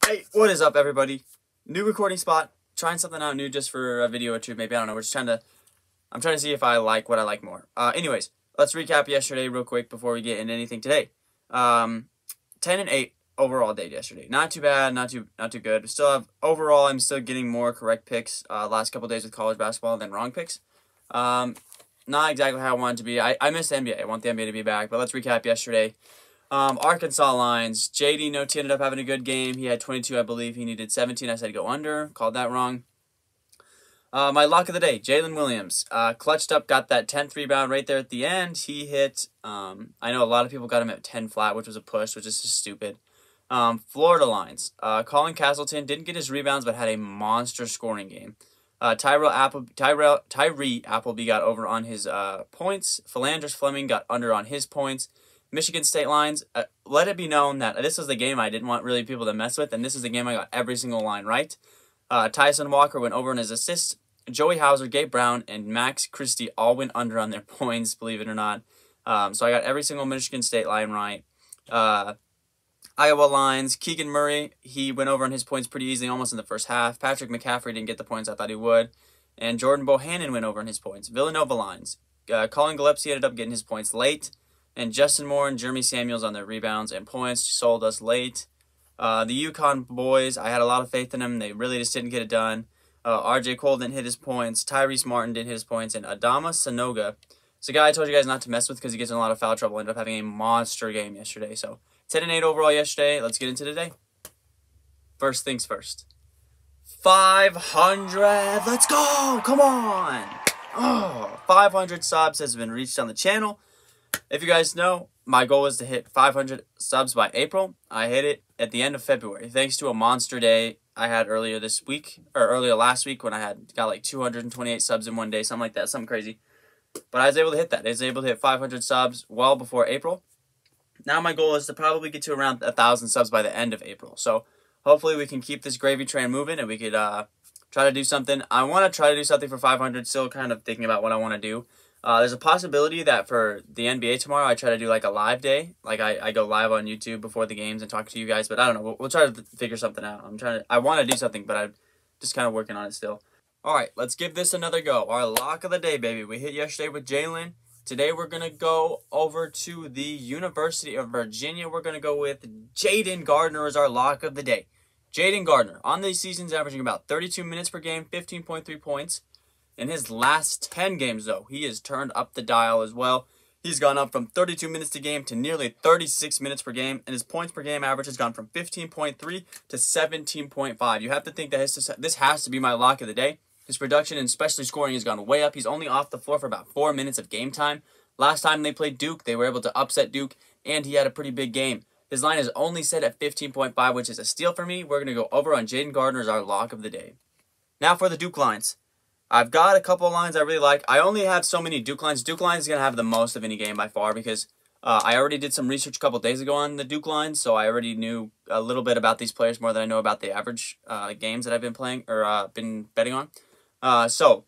Hey, what is up, everybody? New recording spot. Trying something out new just for a video or two, maybe. I don't know. I'm trying to see if I like what I like more. Anyways, let's recap yesterday real quick before we get into anything today. 10-8 overall day yesterday. Not too bad, not too good. We still have, overall, I'm still getting more correct picks last couple days with college basketball than wrong picks. Not exactly how I want it to be. I miss the NBA. I want the NBA to be back, but let's recap yesterday. Arkansas lines. Jayden ended up having a good game. He had 22, I believe. He needed 17. I said go under. Called that wrong. My lock of the day, Jalen Williams. Clutched up, got that 10th rebound right there at the end. He hit, I know a lot of people got him at 10 flat, which was a push, which is just stupid. Florida lines. Colin Castleton didn't get his rebounds, but had a monster scoring game. Tyree Appleby got over on his points. Philanders Fleming got under on his points. Michigan State lines, let it be known that this was the game I didn't want really people to mess with, and this is the game I got every single line right. Tyson Walker went over on his assists. Joey Hauser, Gabe Brown, and Max Christie all went under on their points, believe it or not. So I got every single Michigan State line right. Iowa lines, Keegan Murray, he went over on his points pretty easily, almost in the first half. Patrick McCaffrey didn't get the points I thought he would. And Jordan Bohannon went over on his points. Villanova lines, Colin Gillespie ended up getting his points late. And Justin Moore and Jeremy Samuels on their rebounds and points sold us late. The UConn boys, I had a lot of faith in them. They really just didn't get it done. RJ Cole didn't hit his points. Tyrese Martin didn't hit his points. And Adama Sanogo, it's a guy I told you guys not to mess with because he gets in a lot of foul trouble. Ended up having a monster game yesterday. So 10-8 overall yesterday. Let's get into today. First things first. 500. Let's go. Come on. Oh, 500 subs has been reached on the channel. If you guys know, my goal is to hit 500 subs by April. I hit it at the end of February, thanks to a monster day I had earlier last week when I got like 228 subs in one day, something like that, something crazy. But I was able to hit that. I was able to hit 500 subs well before April. Now my goal is to probably get to around 1,000 subs by the end of April. So hopefully we can keep this gravy train moving and we could try to do something. I want to try to do something for 500, still kind of thinking about what I want to do. There's a possibility that for the NBA tomorrow, I try to do like a live day. Like I go live on YouTube before the games and talk to you guys. But I don't know. We'll try to figure something out. I want to do something, but I'm just kind of working on it still. All right, let's give this another go. Our lock of the day, baby. We hit yesterday with Jalen. Today we're going to go over to the University of Virginia. We're going to go with Jayden Gardner as our lock of the day. Jayden Gardner, on these seasons, averaging about 32 minutes per game, 15.3 points. In his last 10 games, though, he has turned up the dial as well. He's gone up from 32 minutes a game to nearly 36 minutes per game, and his points per game average has gone from 15.3 to 17.5. You have to think that this has to be my lock of the day. His production and especially scoring has gone way up. He's only off the floor for about 4 minutes of game time. Last time they played Duke, they were able to upset Duke, and he had a pretty big game. His line is only set at 15.5, which is a steal for me. We're going to go over on Jayden Gardner as our lock of the day. Now for the Duke lines. I've got a couple of lines I really like. I only have so many Duke lines. Duke lines is going to have the most of any game by far because I already did some research a couple days ago on the Duke lines, so I already knew a little bit about these players more than I know about the average games that I've been playing or been betting on. So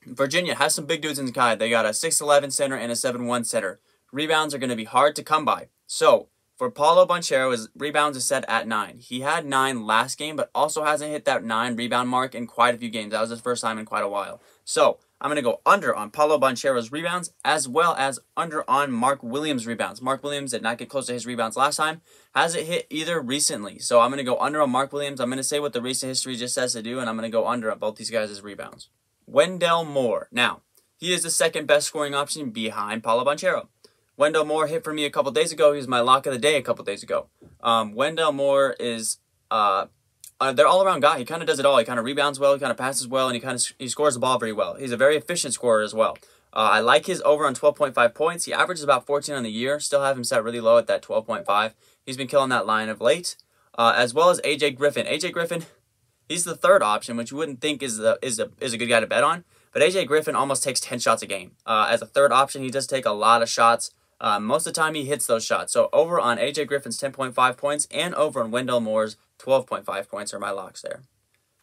Virginia has some big dudes in the sky. They got a 6'11 center and a 7'1 center. Rebounds are going to be hard to come by. So for Paulo Banchero, his rebounds is set at 9. He had 9 last game, but also hasn't hit that 9 rebound mark in quite a few games. That was his first time in quite a while. So I'm going to go under on Paulo Banchero's rebounds as well as under on Mark Williams' rebounds. Mark Williams did not get close to his rebounds last time. Hasn't hit either recently. So I'm going to go under on Mark Williams. I'm going to say what the recent history just says to do, and I'm going to go under on both these guys' rebounds. Wendell Moore. Now, he is the second best scoring option behind Paulo Banchero. Wendell Moore hit for me a couple days ago. He was my lock of the day a couple days ago. Wendell Moore is they're all-around guy. He kind of does it all. He kind of rebounds well, he kind of passes well, and he scores the ball very well. He's a very efficient scorer as well. I like his over on 12.5 points. He averages about 14 on the year. Still have him set really low at that 12.5. He's been killing that line of late. As well as AJ Griffin. AJ Griffin, he's the third option, which you wouldn't think is a good guy to bet on. But AJ Griffin almost takes 10 shots a game. As a third option, he does take a lot of shots. Most of the time, he hits those shots. So over on AJ Griffin's 10.5 points and over on Wendell Moore's 12.5 points are my locks there.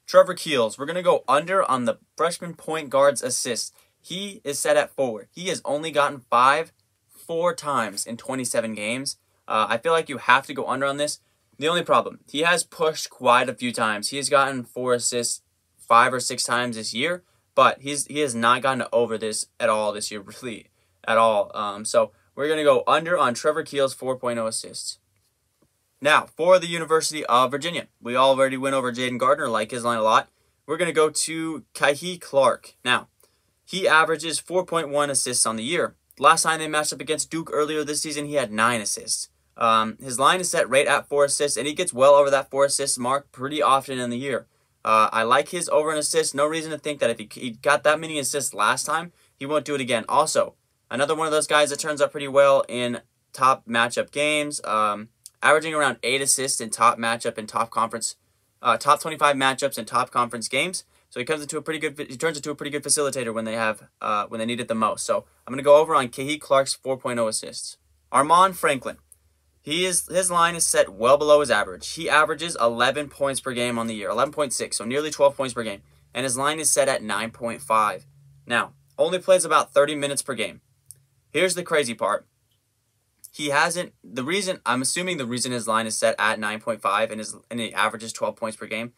Trevor Keels, we're going to go under on the freshman point guard's assists. He is set at 4. He has only gotten 4 times in 27 games. I feel like you have to go under on this. The only problem, he has pushed quite a few times. He has gotten 4 assists 5 or 6 times this year, but he has not gotten over this at all this year, really, at all. So we're going to go under on Trevor Keel's 4.0 assists. Now, for the University of Virginia, we already went over Jayden Gardner, like his line a lot. We're going to go to Kihei Clark. Now, he averages 4.1 assists on the year. Last time they matched up against Duke earlier this season, he had 9 assists. His line is set right at 4 assists, and he gets well over that 4 assist mark pretty often in the year. I like his over and assist. No reason to think that if he got that many assists last time, he won't do it again. Also, another one of those guys that turns up pretty well in top matchup games, averaging around 8 assists in top matchup and top conference, top 25 matchups and top conference games. So he turns into a pretty good facilitator when they need it the most. So I'm going to go over on Kihei Clark's 4.0 assists. Armaan Franklin. His line is set well below his average. He averages 11 points per game on the year, 11.6, so nearly 12 points per game. And his line is set at 9.5. Now, only plays about 30 minutes per game. Here's the crazy part. I'm assuming the reason his line is set at 9.5 and he averages 12 points per game.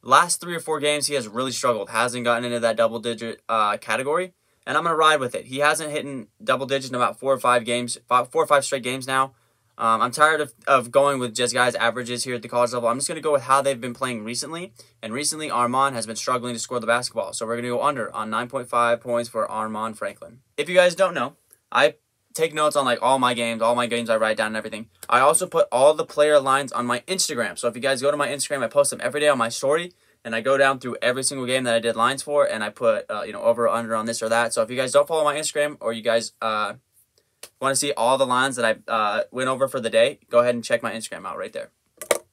Last 3 or 4 games, he has really struggled. Hasn't gotten into that double-digit category. And I'm going to ride with it. He hasn't hit double digits in about 4 or 5 straight games now. I'm tired of going with just guys' averages here at the college level. I'm just going to go with how they've been playing recently. And recently, Armaan has been struggling to score the basketball. So we're going to go under on 9.5 points for Armaan Franklin. If you guys don't know, I take notes on like all my games I write down and everything. I also put all the player lines on my Instagram. So if you guys go to my Instagram, I post them every day on my story. And I go down through every single game that I did lines for. And I put, over or under on this or that. So if you guys don't follow my Instagram or you guys want to see all the lines that I went over for the day, go ahead and check my Instagram out right there.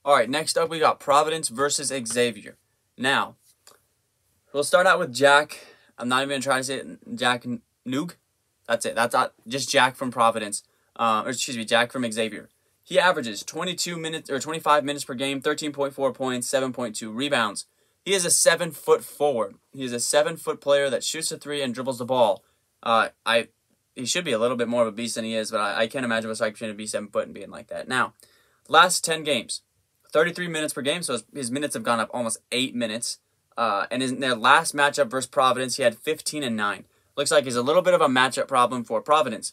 All right, next up we got Providence versus Xavier. Now, we'll start out with Jack. I'm not even going to try to say it. Jack Noog. That's it. That's not just Jack from Providence. Jack from Xavier. He averages 25 minutes per game, 13.4 points, 7.2 rebounds. He is a 7-foot forward. He is a 7-foot player that shoots a 3 and dribbles the ball. He should be a little bit more of a beast than he is, but I can't imagine what's like to be 7 foot and being like that. Now, last 10 games, 33 minutes per game, so his minutes have gone up almost 8 minutes. And in their last matchup versus Providence, he had 15 and 9. Looks like he's a little bit of a matchup problem for Providence.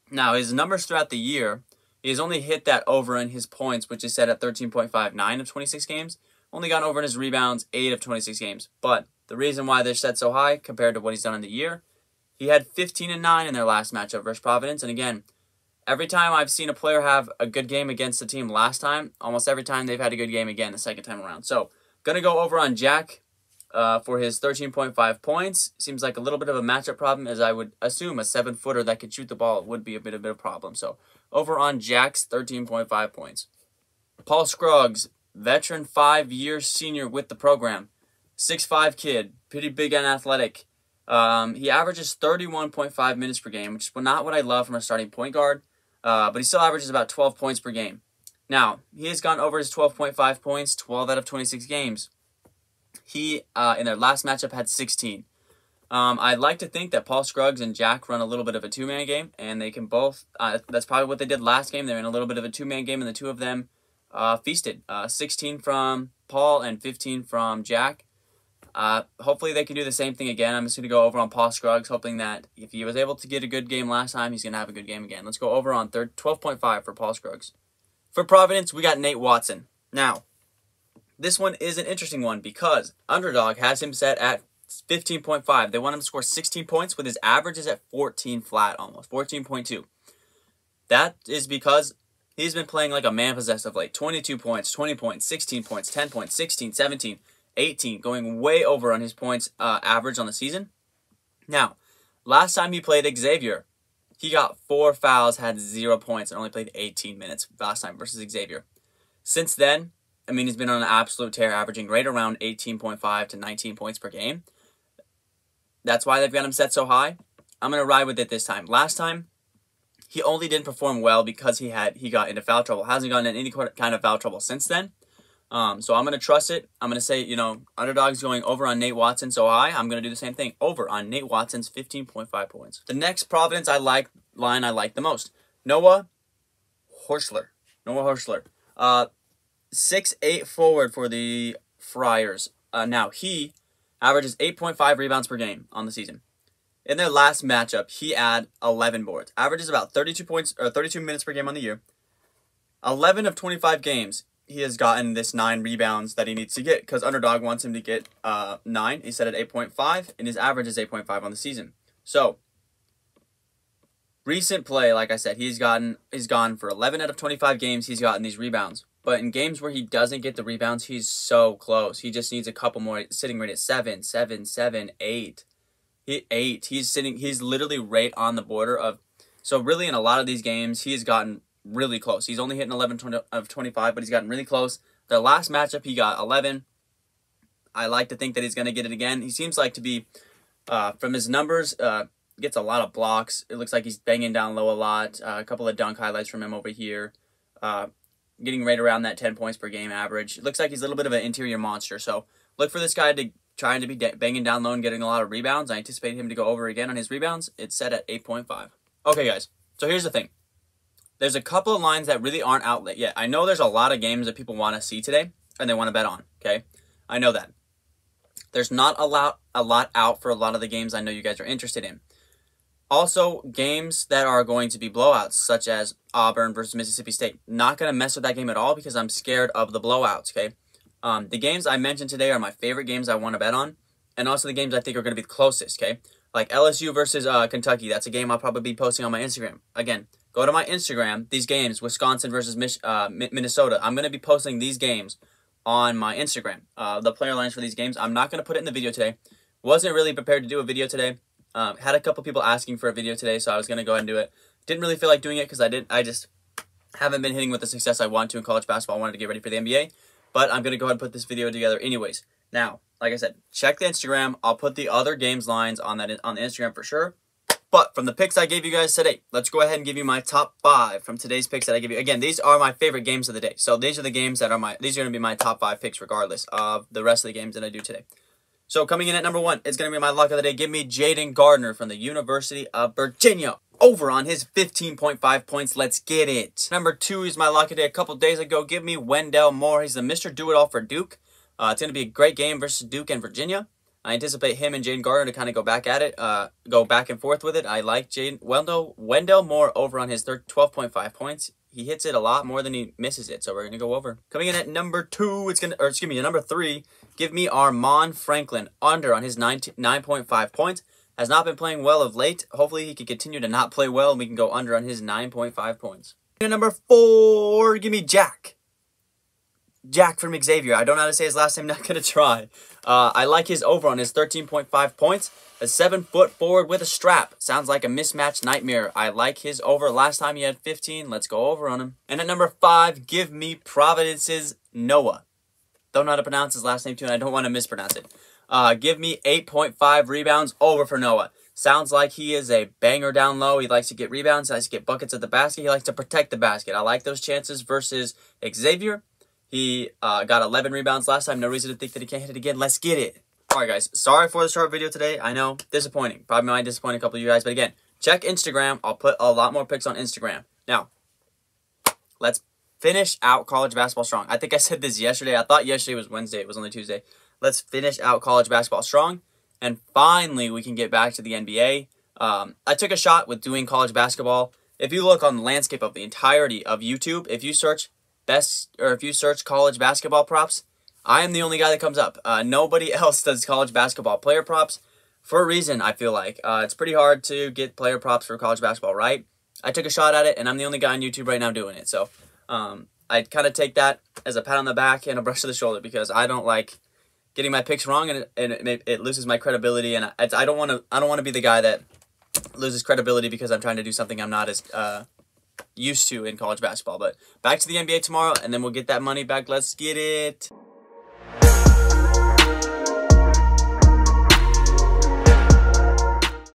Now, his numbers throughout the year, he has only hit that over in his points, which is set at 13.59 of 26 games. Only gone over in his rebounds, 8 of 26 games. But the reason why they're set so high compared to what he's done in the year, he had 15 and 9 in their last matchup versus Providence. And again, every time I've seen a player have a good game against the team last time, almost every time they've had a good game again the second time around. So, going to go over on Jack for his 13.5 points. Seems like a little bit of a matchup problem, as I would assume a 7-footer that could shoot the ball would be a bit of a problem. So, over on Jack's 13.5 points. Paul Scruggs, veteran 5-year senior with the program. 6'5" kid, pretty big and athletic. He averages 31.5 minutes per game, which is not what I love from a starting point guard, but he still averages about 12 points per game. Now, he has gone over his 12.5 points 12 out of 26 games. He, in their last matchup, had 16. I'd like to think that Paul Scruggs and Jack run a little bit of a two-man game, and they can both, that's probably what they did last game. They were in a little bit of a two-man game, and the two of them feasted. 16 from Paul and 15 from Jack. Hopefully they can do the same thing again. I'm just going to go over on Paul Scruggs, hoping that if he was able to get a good game last time, he's going to have a good game again. Let's go over on 12.5 for Paul Scruggs. For Providence, we got Nate Watson. Now, this one is an interesting one because Underdog has him set at 15.5. They want him to score 16 points with his average is at 14 flat almost, 14.2. That is because he's been playing like a man possessed of late. 22 points, 20 points, 16 points, 10 points, 16, 17, 18, going way over on his points average on the season. Now, last time he played Xavier, he got 4 fouls, had 0 points, and only played 18 minutes last time versus Xavier. Since then, I mean, he's been on an absolute tear, averaging right around 18.5 to 19 points per game. That's why they've got him set so high. I'm going to ride with it this time. Last time, he only didn't perform well because he got into foul trouble. Hasn't gotten in any kind of foul trouble since then. So I'm going to trust it. I'm going to say, Underdog's going over on Nate Watson so high. I'm going to do the same thing. Over on Nate Watson's 15.5 points. The next Providence line I like the most. Noah Horschler. 6'8" forward for the Friars. Now, he averages 8.5 rebounds per game on the season. In their last matchup, he had 11 boards. Averages about 32 points or 32 minutes per game on the year. 11 of 25 games, he has gotten this 9 rebounds that he needs to get because Underdog wants him to get 9. He said at 8.5, and his average is 8.5 on the season. So, recent play, like I said, he's gone for 11 out of 25 games. He's gotten these rebounds. But in games where he doesn't get the rebounds, he's so close. He just needs a couple more, sitting right at 7, 7, 7, 8. 8. He's literally right on the border of. So really, in a lot of these games, he has gotten really close. He's only hitting 11 of 25, but he's gotten really close. The last matchup, he got 11. I like to think that he's going to get it again. He seems like to be, from his numbers, gets a lot of blocks. It looks like he's banging down low a lot. A couple of dunk highlights from him over here. Getting right around that 10 points per game average. It looks like he's a little bit of an interior monster. So look for this guy to trying to be banging down low and getting a lot of rebounds. I anticipate him to go over again on his rebounds. It's set at 8.5. Okay, guys. So here's the thing. There's a couple of lines that really aren't out yet. I know there's a lot of games that people want to see today and they want to bet on. Okay, I know that. There's not a lot out for a lot of the games I know you guys are interested in. Also, games that are going to be blowouts, such as Auburn versus Mississippi State. Not going to mess with that game at all because I'm scared of the blowouts, okay? The games I mentioned today are my favorite games I want to bet on, and also the games I think are going to be the closest, okay? Like LSU versus Kentucky. That's a game I'll probably be posting on my Instagram. Again, go to my Instagram. These games, Wisconsin versus Minnesota. I'm going to be posting these games on my Instagram. The player lines for these games. I'm not going to put it in the video today. Wasn't really prepared to do a video today. Had a couple people asking for a video today, so I was going to go ahead and do it. Didn't really feel like doing it because I just haven't been hitting with the success I want to in college basketball. I wanted to get ready for the NBA, but I'm going to go ahead and put this video together anyways. Now, like I said, check the Instagram. I'll put the other games lines on the Instagram for sure. But from the picks I gave you guys today, let's go ahead and give you my top 5 from today's picks that I give you. Again, these are my favorite games of the day. So these are the games that are these are going to be my top 5 picks regardless of the rest of the games that I do today. So coming in at number 1, it's going to be my lock of the day. Give me Jayden Gardner from the University of Virginia. Over on his 15.5 points. Let's get it. Number 2 is my lock of the day a couple days ago. Give me Wendell Moore. He's the Mr. Do-It-All for Duke. It's going to be a great game versus Duke and Virginia. I anticipate him and Jayden Gardner to kind of go back at it, go back and forth with it. I like Wendell Moore over on his 12.5 points. He hits it a lot more than he misses it, so we're going to go over. Coming in at number 2, number 3, give me Armaan Franklin under on his 9.5 points. Has not been playing well of late. Hopefully he can continue to not play well and we can go under on his 9.5 points. And number 4, give me Jack from Xavier. I don't know how to say his last name, not going to try. I like his over on his 13.5 points. A 7-foot forward with a strap. Sounds like a mismatched nightmare. I like his over. Last time he had 15. Let's go over on him. And at number 5, give me Providence's Noah. Don't know how to pronounce his last name too, and I don't want to mispronounce it. Give me 8.5 rebounds over for Noah. Sounds like he is a banger down low. He likes to get rebounds. He likes to get buckets at the basket. He likes to protect the basket. I like those chances versus Xavier. He got 11 rebounds last time. No reason to think that he can't hit it again. Let's get it. All right, guys. Sorry for the short video today. I know, disappointing. Probably might disappoint a couple of you guys. But again, check Instagram. I'll put a lot more pics on Instagram. Now, let's finish out college basketball strong. I think I said this yesterday. I thought yesterday was Wednesday. It was only Tuesday. Let's finish out college basketball strong. And finally, we can get back to the NBA. I took a shot with doing college basketball. If you look on the landscape of the entirety of YouTube, if you search college basketball props, I am the only guy that comes up. Nobody else does college basketball player props for a reason, I feel like. It's pretty hard to get player props for college basketball, right? I took a shot at it, and I'm the only guy on YouTube right now doing it. So I kind of take that as a pat on the back and a brush to the shoulder because I don't like getting my picks wrong, and it loses my credibility. And I don't want to be the guy that loses credibility because I'm trying to do something I'm not as used to in college basketball. But back to the NBA tomorrow, and then we'll get that money back. Let's get it.